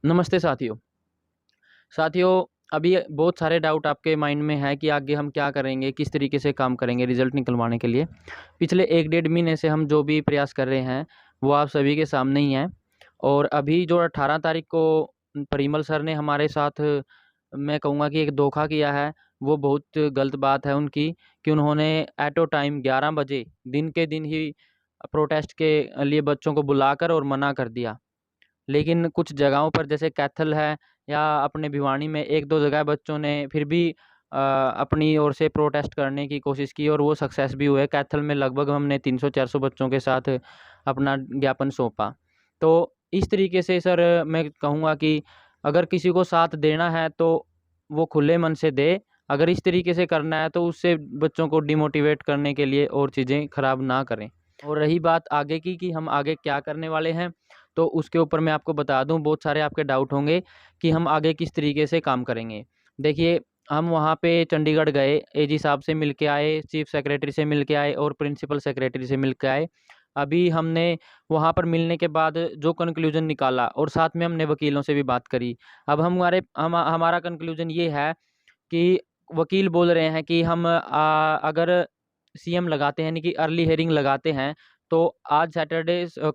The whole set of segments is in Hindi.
नमस्ते साथियों। साथियों, अभी बहुत सारे डाउट आपके माइंड में है कि आगे हम क्या करेंगे, किस तरीके से काम करेंगे रिज़ल्ट निकलवाने के लिए। पिछले 1 डेढ़ महीने से हम जो भी प्रयास कर रहे हैं, वो आप सभी के सामने ही हैं। और अभी जो 18 तारीख को परिमल सर ने हमारे साथ, मैं कहूँगा कि एक धोखा किया है, वो बहुत गलत बात है उनकी कि उन्होंने एट अ टाइम 11 बजे दिन के दिन ही प्रोटेस्ट के लिए बच्चों को बुलाकर और मना कर दिया। लेकिन कुछ जगहों पर जैसे कैथल है या अपने भिवानी में 1-2 जगह बच्चों ने फिर भी अपनी ओर से प्रोटेस्ट करने की कोशिश की और वो सक्सेस भी हुए। कैथल में लगभग हमने 300-400 बच्चों के साथ अपना ज्ञापन सौंपा। तो इस तरीके से सर मैं कहूँगा कि अगर किसी को साथ देना है तो वो खुले मन से दे। अगर इस तरीके से करना है तो उससे बच्चों को डिमोटिवेट करने के लिए और चीज़ें खराब ना करें। और रही बात आगे की कि हम आगे क्या करने वाले हैं, तो उसके ऊपर मैं आपको बता दूं, बहुत सारे आपके डाउट होंगे कि हम आगे किस तरीके से काम करेंगे। देखिए, हम वहाँ पे चंडीगढ़ गए, एजी साहब से मिल के आए, चीफ सेक्रेटरी से मिल के आए और प्रिंसिपल सेक्रेटरी से मिल के आए। अभी हमने वहाँ पर मिलने के बाद जो कंक्लूजन निकाला और साथ में हमने वकीलों से भी बात करी। अब हमारा कंक्लूजन ये है कि वकील बोल रहे हैं कि हम अगर सीएम लगाते हैं, यानी कि अर्ली हियरिंग लगाते हैं, तो आज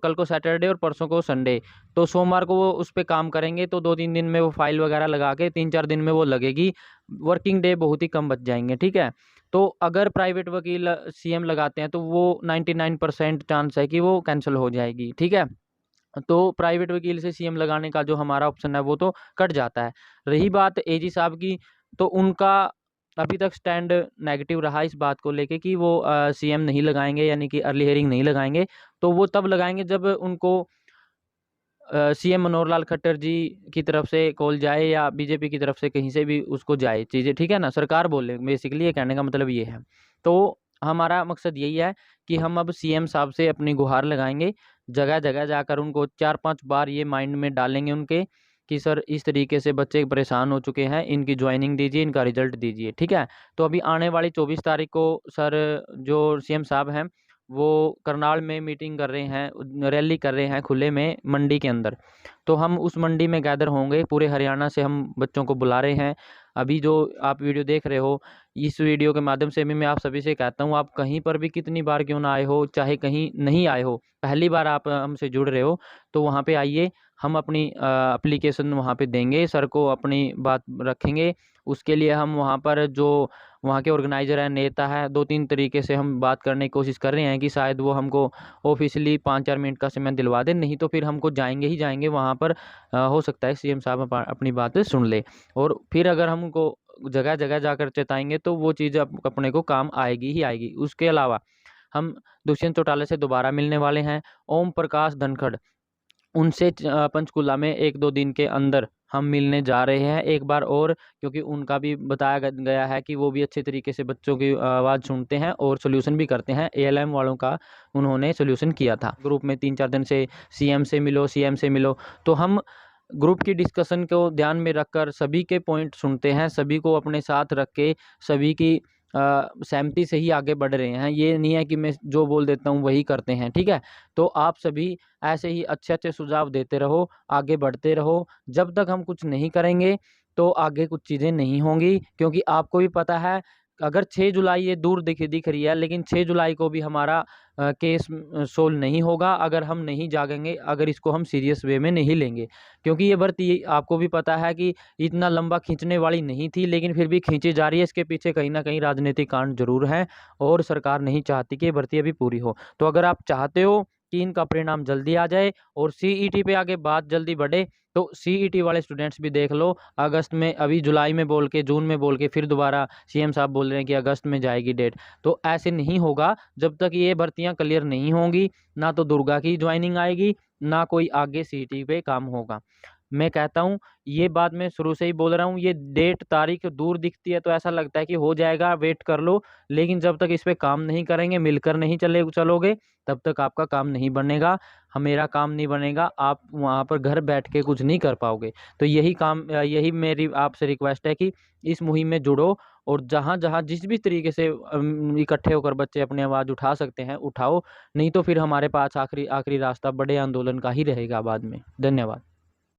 कल को सैटरडे और परसों को संडे, तो सोमवार को वो उस पे काम करेंगे, तो 2-3 दिन में वो फाइल वगैरह लगा के 3-4 दिन में वो लगेगी। वर्किंग डे बहुत ही कम बच जाएंगे, ठीक है। तो अगर प्राइवेट वकील सीएम लगाते हैं तो वो 99% चांस है कि वो कैंसिल हो जाएगी, ठीक है। तो प्राइवेट वकील से सीएम लगाने का जो हमारा ऑप्शन है वो तो कट जाता है। रही बात एजी साहब की, तो उनका अभी तक स्टैंड नेगेटिव रहा इस बात को लेके कि वो सीएम नहीं लगाएंगे, यानी कि अर्ली हियरिंग नहीं लगाएंगे। तो वो तब लगाएंगे जब उनको सीएम मनोहर लाल खट्टर जी की तरफ से कॉल जाए या बीजेपी की तरफ से कहीं से भी उसको जाए चीज़ें, ठीक है ना, सरकार बोले, बेसिकली ये कहने का मतलब ये है। तो हमारा मकसद यही है कि हम अब सीएम साहब से अपनी गुहार लगाएंगे, जगह जगह जाकर उनको 4-5 बार ये माइंड में डालेंगे उनके कि सर इस तरीके से बच्चे परेशान हो चुके हैं, इनकी ज्वाइनिंग दीजिए, इनका रिजल्ट दीजिए, ठीक है। तो अभी आने वाली 24 तारीख को सर जो सीएम साहब हैं वो करनाल में मीटिंग कर रहे हैं, रैली कर रहे हैं खुले में मंडी के अंदर। तो हम उस मंडी में गैदर होंगे, पूरे हरियाणा से हम बच्चों को बुला रहे हैं। अभी जो आप वीडियो देख रहे हो, इस वीडियो के माध्यम से भी मैं आप सभी से कहता हूँ, आप कहीं पर भी कितनी बार क्यों ना आए हो, चाहे कहीं नहीं आए हो, पहली बार आप हमसे जुड़ रहे हो, तो वहाँ पे आइए। हम अपनी एप्लीकेशन वहाँ पे देंगे, सर को अपनी बात रखेंगे। उसके लिए हम वहाँ पर जो वहाँ के ऑर्गेनाइज़र है, नेता है, 2-3 तरीके से हम बात करने की कोशिश कर रहे हैं कि शायद वो हमको ऑफिशियली 5-4 मिनट का समय दिलवा दें, नहीं तो फिर हमको जाएंगे ही जाएंगे वहाँ पर। हो सकता है सीएम साहब अपनी बात सुन ले, और फिर अगर हमको जगह जगह जाकर चेताएंगे तो वो चीज़ अपने को काम आएगी ही आएगी। उसके अलावा हम दुष्यंत चौटाला से दोबारा मिलने वाले हैं। ओम प्रकाश धनखड़, उनसे पंचकूला में 1-2 दिन के अंदर हम मिलने जा रहे हैं एक बार और, क्योंकि उनका भी बताया गया है कि वो भी अच्छे तरीके से बच्चों की आवाज़ सुनते हैं और सॉल्यूशन भी करते हैं। एएलएम वालों का उन्होंने सॉल्यूशन किया था। ग्रुप में 3-4 दिन से सीएम से मिलो। तो हम ग्रुप की डिस्कशन को ध्यान में रखकर सभी के पॉइंट सुनते हैं, सभी को अपने साथ रख के सभी की सहमति से ही आगे बढ़ रहे हैं। ये नहीं है कि मैं जो बोल देता हूँ वही करते हैं, ठीक है। तो आप सभी ऐसे ही अच्छे-अच्छे सुझाव देते रहो, आगे बढ़ते रहो। जब तक हम कुछ नहीं करेंगे तो आगे कुछ चीज़ें नहीं होंगी, क्योंकि आपको भी पता है, अगर 6 जुलाई ये दूर दिख रही है, लेकिन 6 जुलाई को भी हमारा केस सोल्व नहीं होगा अगर हम नहीं जागेंगे, अगर इसको हम सीरियस वे में नहीं लेंगे। क्योंकि ये भर्ती आपको भी पता है कि इतना लंबा खींचने वाली नहीं थी, लेकिन फिर भी खींची जा रही है। इसके पीछे कहीं न कहीं राजनीतिक कारण ज़रूर हैं और सरकार नहीं चाहती कि ये भर्ती अभी पूरी हो। तो अगर आप चाहते हो कि इनका परिणाम जल्दी आ जाए और सीईटी पे आगे बात जल्दी बढ़े, तो सीईटी वाले स्टूडेंट्स भी देख लो। अगस्त में, अभी जुलाई में बोल के, जून में बोल के, फिर दोबारा सीएम साहब बोल रहे हैं कि अगस्त में जाएगी डेट। तो ऐसे नहीं होगा जब तक ये भर्तियां क्लियर नहीं होंगी। ना तो दुर्गा की ज्वाइनिंग आएगी, ना कोई आगे सीईटी पे काम होगा। मैं कहता हूँ, ये बात मैं शुरू से ही बोल रहा हूँ, ये डेट तारीख दूर दिखती है तो ऐसा लगता है कि हो जाएगा, वेट कर लो। लेकिन जब तक इस पे काम नहीं करेंगे, मिलकर नहीं चलोगे, तब तक आपका काम नहीं बनेगा, मेरा काम नहीं बनेगा, आप वहाँ पर घर बैठ के कुछ नहीं कर पाओगे। तो यही मेरी आपसे रिक्वेस्ट है कि इस मुहिम में जुड़ो, और जहाँ जिस भी तरीके से इकट्ठे होकर बच्चे अपनी आवाज़ उठा सकते हैं, उठाओ। नहीं तो फिर हमारे पास आखिरी रास्ता बड़े आंदोलन का ही रहेगा बाद में। धन्यवाद।